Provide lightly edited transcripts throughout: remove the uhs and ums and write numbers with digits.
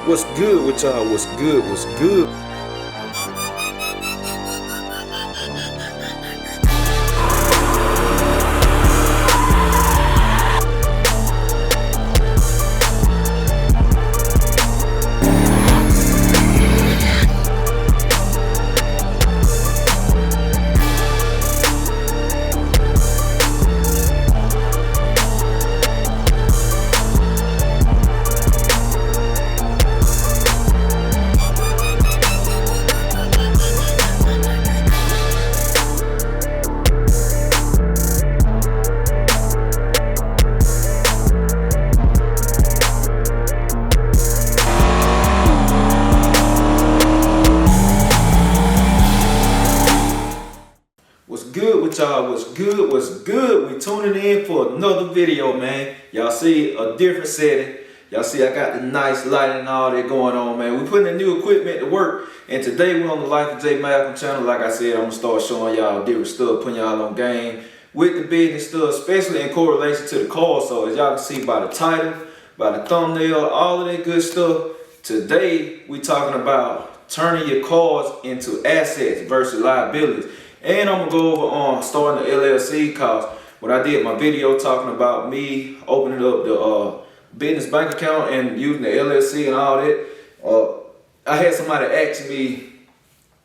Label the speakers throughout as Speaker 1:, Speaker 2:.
Speaker 1: What's good with y'all? What's good? What's good? What's good with y'all? What's good? What's good? We tuning in for another video, man. Y'all see a different setting. Y'all see I got the nice lighting and all that going on, man. We putting the new equipment to work, and today we're on the Life of J Malcolm channel. Like I said, I'm gonna start showing y'all different stuff, putting y'all on game with the business stuff, especially in correlation to the call. So as y'all can see by the title, by the thumbnail, all of that good stuff. Today we talking about turning your cars into assets versus liabilities. And I'm gonna go over on starting the LLC, cause when I did my video talking about me opening up the business bank account and using the LLC and all that, I had somebody ask me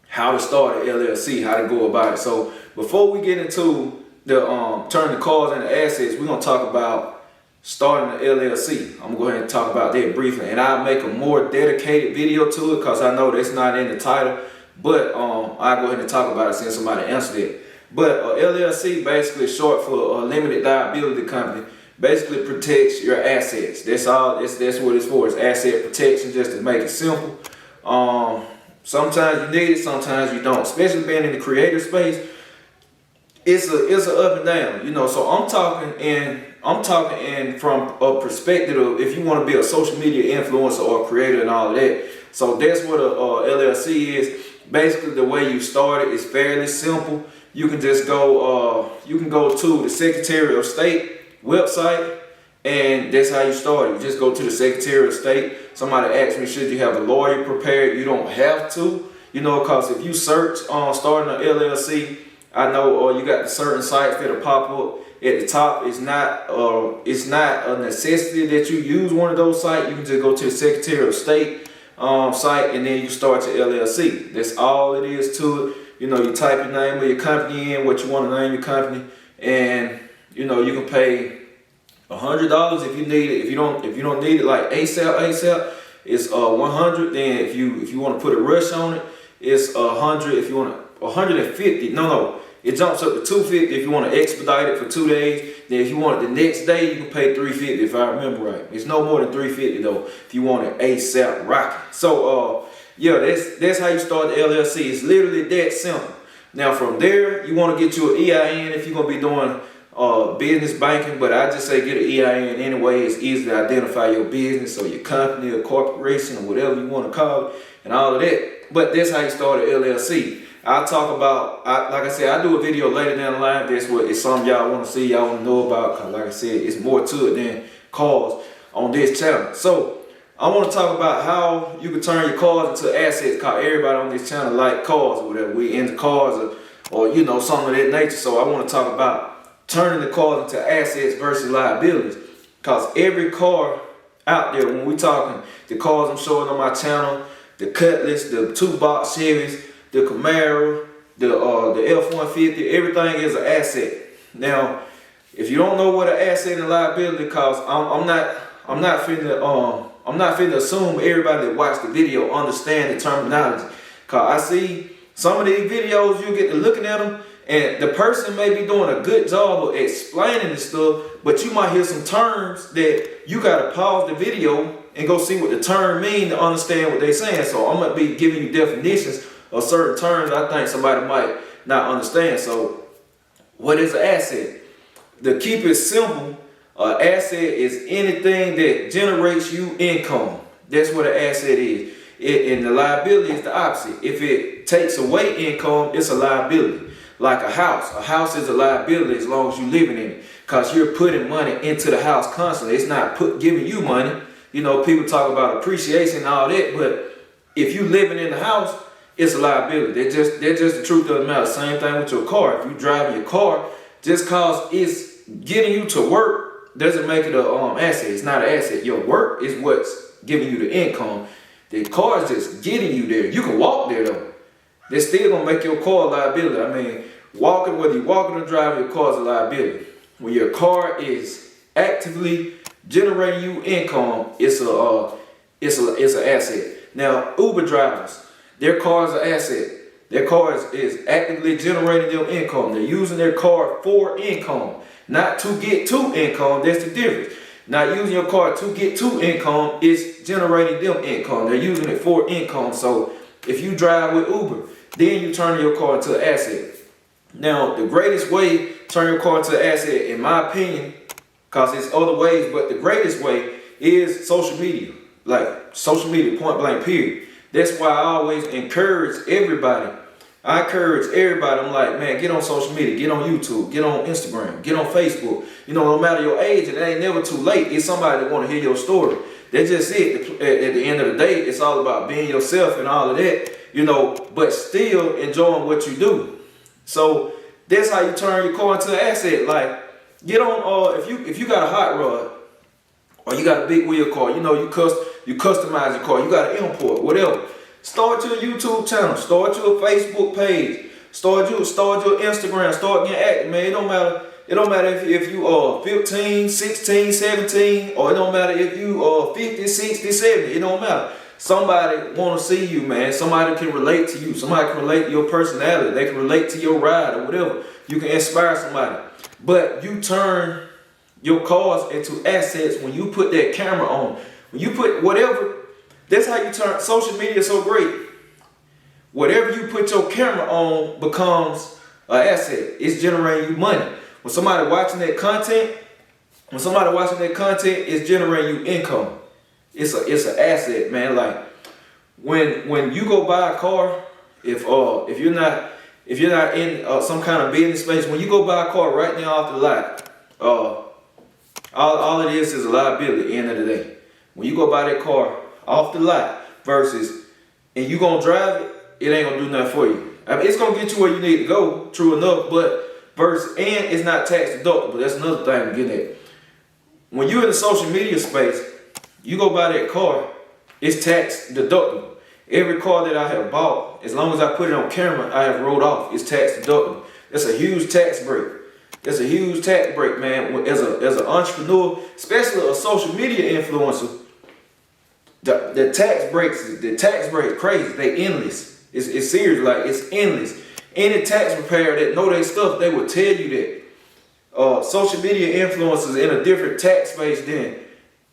Speaker 1: how to start an LLC, how to go about it. So before we get into the turning the cars into assets, we're gonna talk about starting the LLC. I'm gonna go ahead and talk about that briefly, and I'll make a more dedicated video to it because I know that's not in the title. But I'll go ahead and talk about it since somebody answered it. But LLC basically is short for a limited liability company. Basically protects your assets. That's all. That's what it's for. It's asset protection, just to make it simple. Sometimes you need it, sometimes you don't. Especially being in the creative space, it's a up and down. You know. So I'm talking in from a perspective of if you want to be a social media influencer or a creator and all of that. So that's what a LLC is. Basically, the way you start it is fairly simple. You can just go, you can go to the Secretary of State website, and that's how you start it. You just go to the Secretary of State. Somebody asked me, should you have a lawyer prepared? You don't have to, you know, because if you search on starting an LLC, I know you got certain sites that'll pop up at the top. It's not a necessity that you use one of those sites. You can just go to the Secretary of State site, and then you start your LLC. That's all it is to it. You know, you type your name of your company in, what you want to name your company, and you know you can pay $100 if you need it. If you don't need it like ASAP, it's $100. Then if you want to put a rush on it, it's $100. If you want $150, no, it jumps up to $250 if you want to expedite it for 2 days. Then if you want it the next day, you can pay $350 if I remember right. It's no more than $350 though if you want it ASAP rocking. So yeah, that's how you start the LLC. It's literally that simple. Now from there, you want to get you an EIN if you're gonna be doing business banking. But I just say get an EIN anyway. It's easy to identify your business or your company or corporation or whatever you want to call it and all of that. But that's how you start an LLC. I'll talk about, like I said, I do a video later down the line. That's what it's something y'all want to see, y'all want to know about. Cause like I said, it's more to it than cars on this channel. So I want to talk about how you can turn your cars into assets. Cause everybody on this channel like cars or whatever. We into cars or you know, something of that nature. So I want to talk about turning the cars into assets versus liabilities. Cause every car out there, when we talking the cars I'm showing on my channel, the Cutlass, the 2-box Chevys, the Camaro, the F-150, everything is an asset. Now, if you don't know what an asset and liability costs, I'm not finna assume everybody that watch the video understand the terminology. Cause I see some of these videos, you get to looking at them, and the person may be doing a good job of explaining this stuff, but you might hear some terms that you gotta pause the video and go see what the term mean to understand what they're saying. So I'm gonna be giving you definitions of certain terms I think somebody might not understand. So what is an asset? To keep it simple, an asset is anything that generates you income. That's what an asset is. And the liability is the opposite. If it takes away income, it's a liability. Like a house is a liability as long as you're living in it, because you're putting money into the house constantly. It's not giving you money. You know, people talk about appreciation and all that, but if you living in the house, it's a liability. They're just the truth of the matter. Same thing with your car. If you driving your car, just cause it's getting you to work doesn't make it a asset. It's not an asset. Your work is what's giving you the income. The car is just getting you there. You can walk there though. They're still gonna make your car a liability. I mean, walking, whether you're walking or driving, your car is a liability. When your car is actively generating you income, it's an asset. Now, Uber drivers, their car is an asset. Their car is actively generating them income. They're using their car for income, not to get to income. That's the difference. Not using your car to get to income is generating them income. They're using it for income. So if you drive with Uber, then you turn your car into an asset. Now, the greatest way to turn your car into an asset, in my opinion, because there's other ways, but the greatest way is social media. Like social media, point blank, period. That's why I always encourage everybody. I'm like, man, get on social media, get on YouTube, get on Instagram, get on Facebook. You know, no matter your age, it ain't never too late. It's somebody that want to hear your story. That's just it. At the end of the day, it's all about being yourself and all of that, you know, but still enjoying what you do. So that's how you turn your car into an asset. Like, get on, if you got a hot rod, or you got a big wheel car, you know, you customize your car, you got an import, whatever. Start your YouTube channel, start your Facebook page, start your Instagram, start getting active, man. It don't matter if you are 15, 16, 17, or it don't matter if you are 50, 60, 70, it don't matter. Somebody want to see you, man. Somebody can relate to you. Somebody can relate to your personality. They can relate to your ride or whatever. You can inspire somebody. But you turn your cars into assets when you put that camera on. When you put whatever, that's how you turn. Social media is so great. Whatever you put your camera on becomes an asset. It's generating you money. When somebody watching that content, it's generating you income. It's an asset, man. Like when you go buy a car, if you're not in some kind of business space, when you go buy a car right now off the lot, all it is a liability at the end of the day. When you go buy that car off the lot versus, and you gonna drive it, it ain't gonna do nothing for you. I mean, it's gonna get you where you need to go, true enough, but versus, and it's not tax deductible. That's another thing I'm getting at. When you're in the social media space, you go buy that car, it's tax deductible. Every car that I have bought, as long as I put it on camera, I have wrote off. It's tax deductible. That's a huge tax break. That's a huge tax break, man. As an entrepreneur, especially a social media influencer, the tax breaks crazy. They endless. It's serious, like it's endless. Any tax preparer that know their stuff, they will tell you that social media influencers in a different tax space than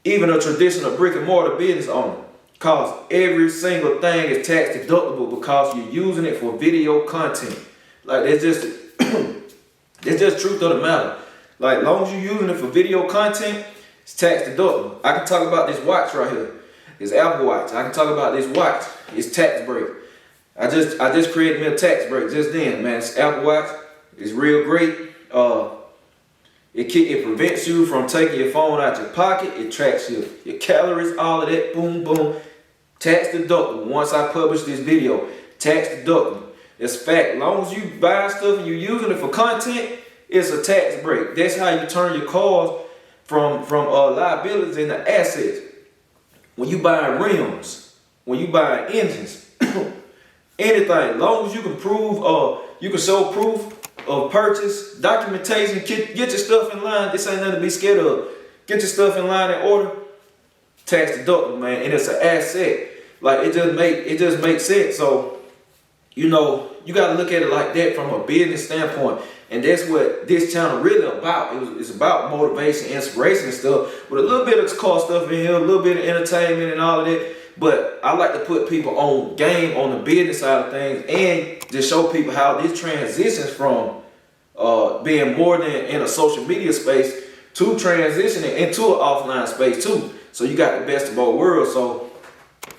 Speaker 1: even a traditional brick and mortar business owner. Cause every single thing is tax deductible because you're using it for video content. Like that's just truth of the matter. Like as long as you're using it for video content, it's tax deductible. I can talk about this watch right here. It's Apple Watch. I can talk about this watch. It's tax break. I just created me a tax break just then, man. It's Apple Watch. It's real great. It prevents you from taking your phone out your pocket. It tracks your calories, all of that. Boom, boom. Tax deductible. Once I publish this video, tax deductible. It's fact. As long as you buy stuff and you're using it for content, it's a tax break. That's how you turn your cars from liabilities into assets. When you buy rims, when you buy engines, anything, as long as you can prove, you can show proof of purchase, documentation, get your stuff in line. This ain't nothing to be scared of. Get your stuff in line in order. Tax deductible, man, and it's an asset. Like it just makes sense. So, you know, you gotta look at it like that from a business standpoint. And that's what this channel really about. It's about motivation, inspiration and stuff, with a little bit of car stuff in here, a little bit of entertainment and all of that. But I like to put people on game on the business side of things and just show people how this transitions from being more than in a social media space to transitioning into an offline space too. So you got the best of both worlds. So,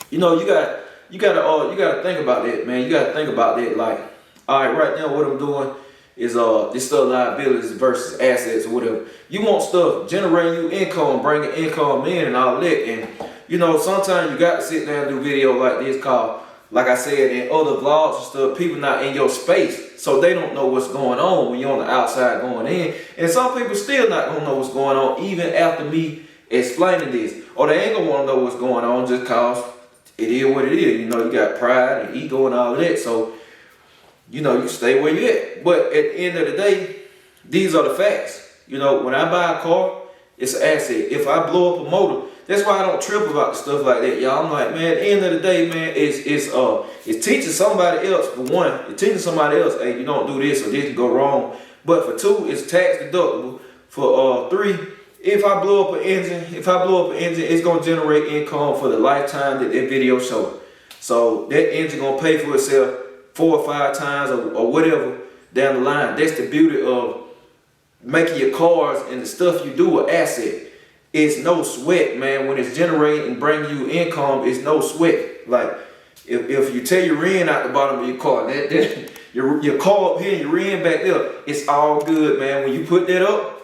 Speaker 1: you know, you gotta think about that, man. You gotta think about that. Like, all right, right now what I'm doing is this stuff liabilities versus assets or whatever. You want stuff generating you income, bringing income in and all that. And you know, sometimes you got to sit down and do video like this called, like I said, in other vlogs and stuff, people not in your space, so they don't know what's going on when you're on the outside going in. And some people still not gonna know what's going on even after me explaining this. Or they ain't gonna wanna know what's going on just cause it is what it is. You know, you got pride and ego and all of that, so you know, you stay where you at. But at the end of the day, these are the facts. You know, when I buy a car, it's an asset. If I blow up a motor, that's why I don't trip about stuff like that, y'all. I'm like, man, at the end of the day, man, it's teaching somebody else. For one, it's teaching somebody else, hey, you don't do this or this can go wrong. But for two, it's tax deductible. For three, if I blow up an engine, it's gonna generate income for the lifetime that video shows. So that engine gonna pay for itself 4 or 5 times or whatever down the line. That's the beauty of making your cars and the stuff you do an asset. It's no sweat, man. When it's generating and bringing you income, it's no sweat. Like if you tear your rim out the bottom of your car, your car up here and your rim back there, it's all good, man. When you put that up,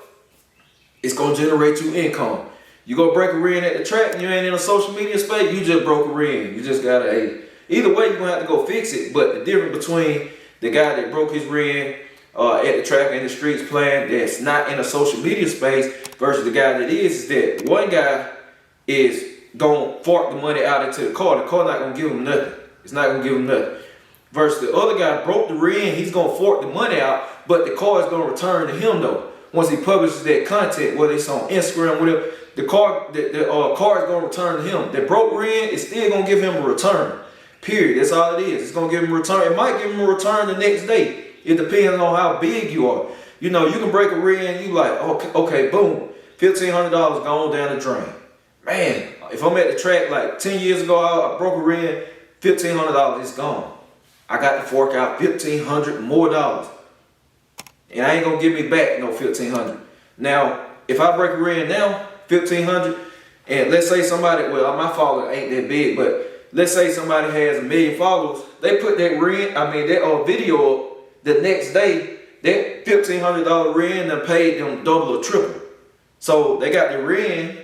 Speaker 1: it's gonna generate you income. You go break a rim at the track and you ain't in a social media space, you just broke a rim. You just gotta, either way, you're gonna have to go fix it. But the difference between the guy that broke his rim at the track and the streets playing, that's not in a social media space, versus the guy that is that one guy is gonna fork the money out into the car. The car not gonna give him nothing. It's not gonna give him nothing. Versus the other guy broke the rim, he's gonna fork the money out, but the car is gonna return to him though. Once he publishes that content, whether it's on Instagram, whatever, the car is gonna return to him. The broke rim is still gonna give him a return. Period. That's all it is. It's gonna give him a return. It might give him a return the next day. It depends on how big you are. You know, you can break a rim, you like, okay, boom, $1,500 gone down the drain. Man, if I'm at the track like 10 years ago, I broke a rim, $1,500 is gone. I got to fork out $1,500 more dollars. And I ain't gonna give me back no $1,500. Now, if I break a rim now, $1,500, and let's say somebody, well, my follower ain't that big, but let's say somebody has 1 million followers, they put that rim, that video up the next day, that $1,500 rim done paid them double or triple. So they got the rim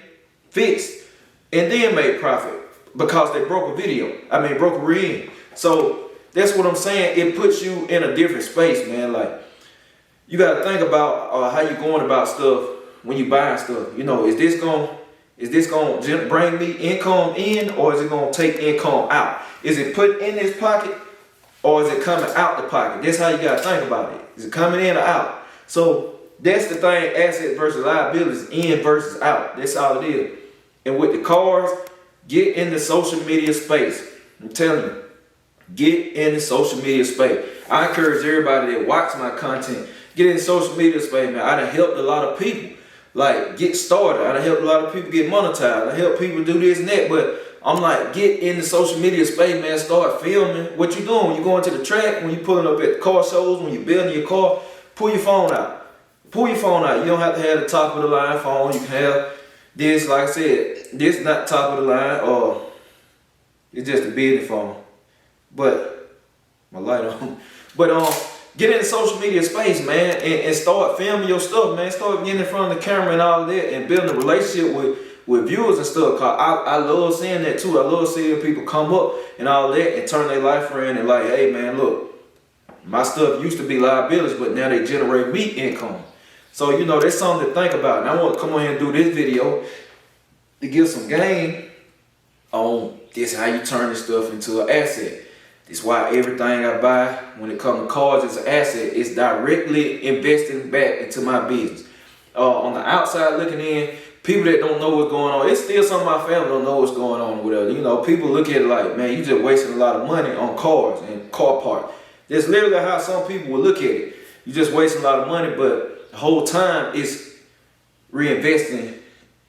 Speaker 1: fixed and then made profit because they broke a rim. So that's what I'm saying. It puts you in a different space, man. Like, you got to think about how you going about stuff when you buying stuff. You know, is this going to bring me income in, or is it going to take income out? Is it put in this pocket, or is it coming out the pocket? That's how you got to think about it. Is it coming in or out? So that's the thing, asset versus liabilities, in versus out. That's all it is. And with the cars, get in the social media space. I'm telling you, get in the social media space. I encourage everybody that watch my content, get in the social media space, man. I done helped a lot of people like get started. I done helped a lot of people get monetized. I help people do this and that, but I'm like, get in the social media space, man. Start filming what you doing. When you going to the track, when you pulling up at the car shows, when you building your car, pull your phone out. Pull your phone out. You don't have to have the top of the line phone. You can have this, like I said, this not top of the line, or it's just a business phone. But my light on. But get in the social media space, man, and start filming your stuff, man. Start getting in front of the camera and all of that, and building a relationship with viewers and stuff. Cause I love seeing that too. I love seeing people come up and all that and turn their life around and like, hey man, look, my stuff used to be liabilities, but now they generate me income. So, you know, that's something to think about. And I want to come on here and do this video to give some game on this, how you turn this stuff into an asset. That's why everything I buy when it comes to cars is an asset. It's directly investing back into my business. On the outside looking in, people that don't know what's going on, it's still some of my family don't know what's going on with it. You know, people look at it like, man, you just wasting a lot of money on cars and car parts. That's literally how some people will look at it. You just wasting a lot of money, but the whole time it's reinvesting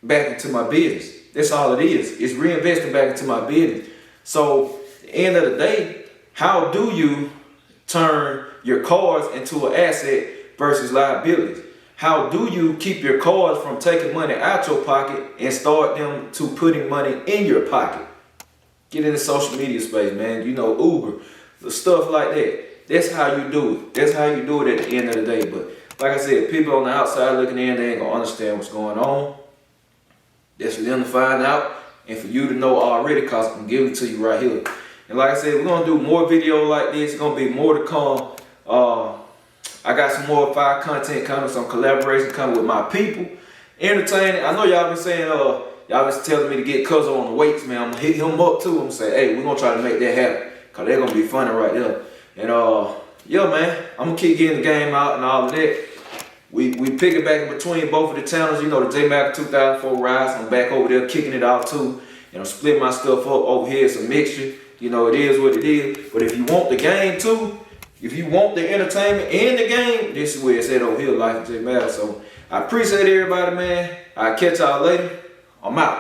Speaker 1: back into my business. That's all it is. It's reinvesting back into my business. So at the end of the day, how do you turn your cars into an asset versus liabilities? How do you keep your cars from taking money out your pocket and start them to putting money in your pocket? Get in the social media space, man. You know, Uber, the stuff like that. That's how you do it. That's how you do it at the end of the day. But like I said, people on the outside looking in, they ain't gonna understand what's going on. That's for them to find out and for you to know already, because I'm giving it to you right here. And like I said, we're gonna do more videos like this. It's gonna be more to come. I got some more fire content coming, some collaboration coming with my people. Entertaining. I know y'all been saying, y'all been telling me to get Cuzzo on the weights, man. I'm gonna hit him up too. I'm gonna say, hey, we're gonna try to make that happen, cause they're gonna be funny right there. And yeah, man, I'm gonna keep getting the game out and all of that. We pick it back in between both of the channels. You know, the J-Mac 2004 rides. I'm back over there kicking it out too. And I'm splitting my stuff up over here. It's a mixture. You know, it is what it is. But if you want the game too, if you want the entertainment and the game, this is where it's at over here, Life of J-Mac. So I appreciate everybody, man. I'll catch y'all later. I'm out.